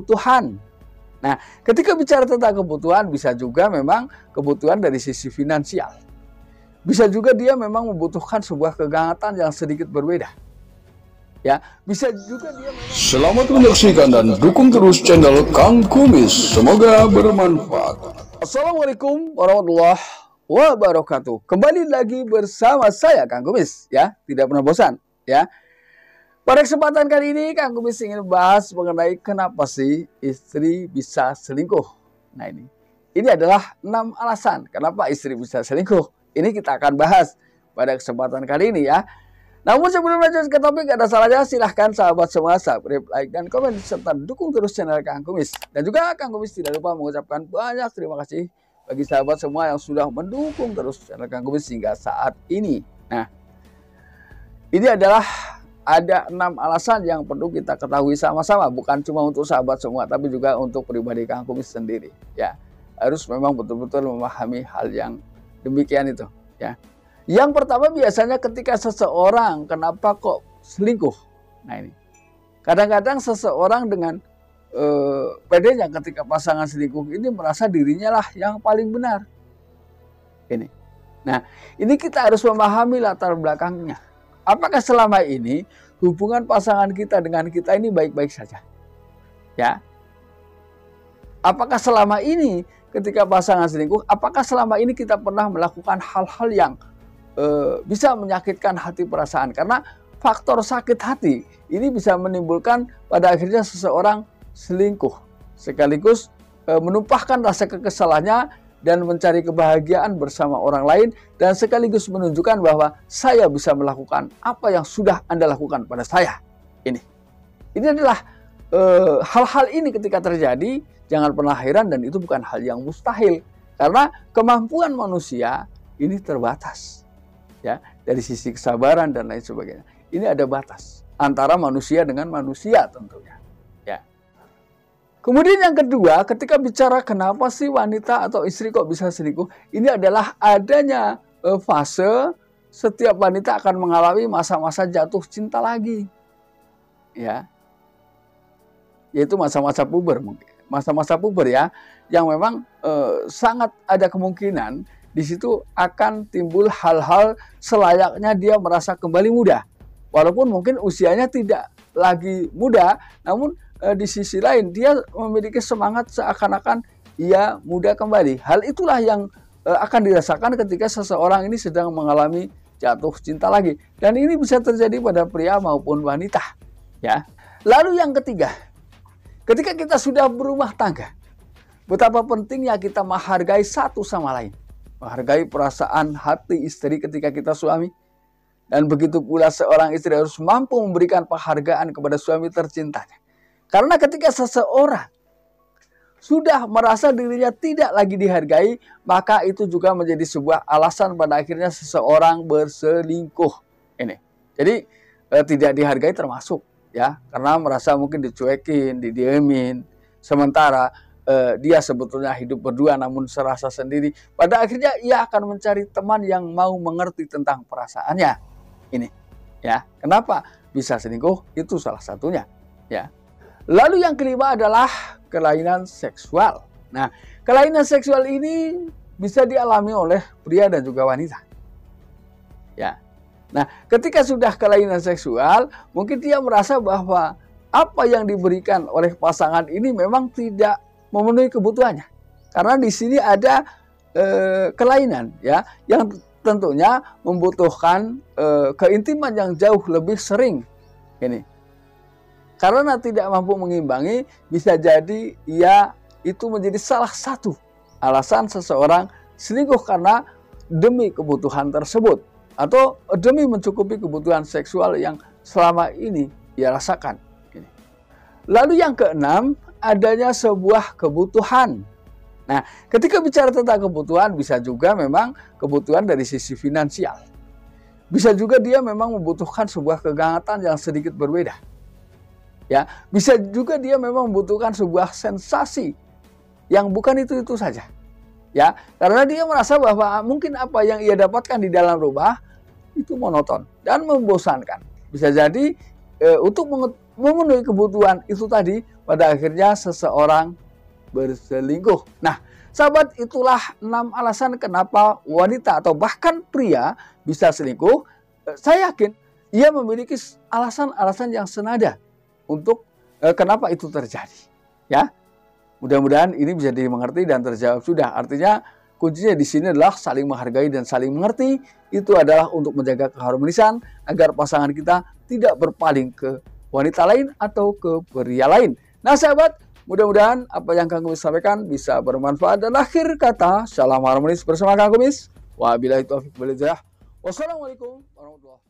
kebutuhan. Nah, ketika bicara tentang kebutuhan, bisa juga memang kebutuhan dari sisi finansial. Bisa juga dia memang membutuhkan sebuah kehangatan yang sedikit berbeda. Ya, bisa juga dia memang... Selamat menyaksikan dan dukung terus channel Kang Kumis. Semoga bermanfaat. Assalamualaikum warahmatullahi wabarakatuh. Kembali lagi bersama saya Kang Kumis, ya, tidak pernah bosan, ya. Pada kesempatan kali ini Kang Kumis ingin bahas mengenai kenapa sih istri bisa selingkuh. Nah, ini adalah 6 alasan kenapa istri bisa selingkuh. Ini kita akan bahas pada kesempatan kali ini, ya. Namun sebelum lanjut ke topik, ada salahnya silahkan sahabat semua subscribe, like, dan komen, serta dukung terus channel Kang Kumis. Dan juga Kang Kumis tidak lupa mengucapkan banyak terima kasih bagi sahabat semua yang sudah mendukung terus channel Kang Kumis hingga saat ini. Nah, ini adalah ada 6 alasan yang perlu kita ketahui sama-sama, bukan cuma untuk sahabat semua, tapi juga untuk pribadi Kang Kumis sendiri. Ya, harus memang betul-betul memahami hal yang demikian itu. Ya, yang pertama biasanya ketika seseorang kenapa kok selingkuh. Nah, ini kadang-kadang seseorang dengan pedenya ketika pasangan selingkuh ini merasa dirinya lah yang paling benar. Ini. Nah, ini kita harus memahami latar belakangnya. Apakah selama ini hubungan pasangan kita dengan kita ini baik-baik saja? Ya. Apakah selama ini ketika pasangan selingkuh, apakah selama ini kita pernah melakukan hal-hal yang bisa menyakitkan hati perasaan? Karena faktor sakit hati ini bisa menimbulkan pada akhirnya seseorang selingkuh. Sekaligus menumpahkan rasa kekesalannya dan mencari kebahagiaan bersama orang lain, dan sekaligus menunjukkan bahwa saya bisa melakukan apa yang sudah Anda lakukan pada saya. Ini adalah hal-hal ini ketika terjadi, jangan pernah heran, dan itu bukan hal yang mustahil, karena kemampuan manusia ini terbatas, ya, dari sisi kesabaran dan lain sebagainya. Ini ada batas antara manusia dengan manusia tentunya. Kemudian yang kedua, ketika bicara kenapa sih wanita atau istri kok bisa selingkuh, ini adalah adanya fase setiap wanita akan mengalami masa-masa jatuh cinta lagi. Ya. Yaitu masa-masa puber mungkin. Masa-masa puber, ya, yang memang sangat ada kemungkinan di situ akan timbul hal-hal selayaknya dia merasa kembali muda. Walaupun mungkin usianya tidak lagi muda, namun di sisi lain dia memiliki semangat seakan-akan ia muda kembali. Hal itulah yang akan dirasakan ketika seseorang ini sedang mengalami jatuh cinta lagi. Dan ini bisa terjadi pada pria maupun wanita. Ya. Lalu yang ketiga, ketika kita sudah berumah tangga, betapa pentingnya kita menghargai satu sama lain. Menghargai perasaan hati istri ketika kita suami. Dan begitu pula seorang istri harus mampu memberikan penghargaan kepada suami tercintanya. Karena ketika seseorang sudah merasa dirinya tidak lagi dihargai, maka itu juga menjadi sebuah alasan pada akhirnya seseorang berselingkuh. Jadi tidak dihargai termasuk, ya, karena merasa mungkin dicuekin, didiemin. Sementara dia sebetulnya hidup berdua namun serasa sendiri. Pada akhirnya ia akan mencari teman yang mau mengerti tentang perasaannya. Ya, kenapa bisa selingkuh? Itu salah satunya, ya. Lalu yang kelima adalah kelainan seksual. Nah, kelainan seksual ini bisa dialami oleh pria dan juga wanita. Ya. Nah, ketika sudah kelainan seksual, mungkin dia merasa bahwa apa yang diberikan oleh pasangan ini memang tidak memenuhi kebutuhannya. Karena di sini ada kelainan, ya, yang tentunya membutuhkan keintiman yang jauh lebih sering. Karena tidak mampu mengimbangi, bisa jadi ia itu menjadi salah satu alasan seseorang selingkuh karena demi kebutuhan tersebut. Atau demi mencukupi kebutuhan seksual yang selama ini ia rasakan. Lalu yang keenam, adanya sebuah kebutuhan. Nah, ketika bicara tentang kebutuhan, bisa juga memang kebutuhan dari sisi finansial. Bisa juga dia memang membutuhkan sebuah kehangatan yang sedikit berbeda. Ya, bisa juga dia memang membutuhkan sebuah sensasi yang bukan itu saja. Ya, karena dia merasa bahwa mungkin apa yang ia dapatkan di dalam rumah itu monoton dan membosankan. Bisa jadi untuk memenuhi kebutuhan itu tadi, pada akhirnya seseorang berselingkuh. Nah, sahabat, itulah 6 alasan kenapa wanita atau bahkan pria bisa selingkuh. Saya yakin ia memiliki alasan-alasan yang senada untuk kenapa itu terjadi. Ya, mudah-mudahan ini bisa dimengerti dan terjawab sudah. Artinya kuncinya di sini adalah saling menghargai dan saling mengerti. Itu adalah untuk menjaga keharmonisan agar pasangan kita tidak berpaling ke wanita lain atau ke pria lain. Nah sahabat, mudah-mudahan apa yang Kang Kumis sampaikan bisa bermanfaat. Dan akhir kata, salam harmonis bersama Kang Kumis. Wabillahi taufiq wal hidayah. Wassalamualaikum warahmatullahi wabarakatuh.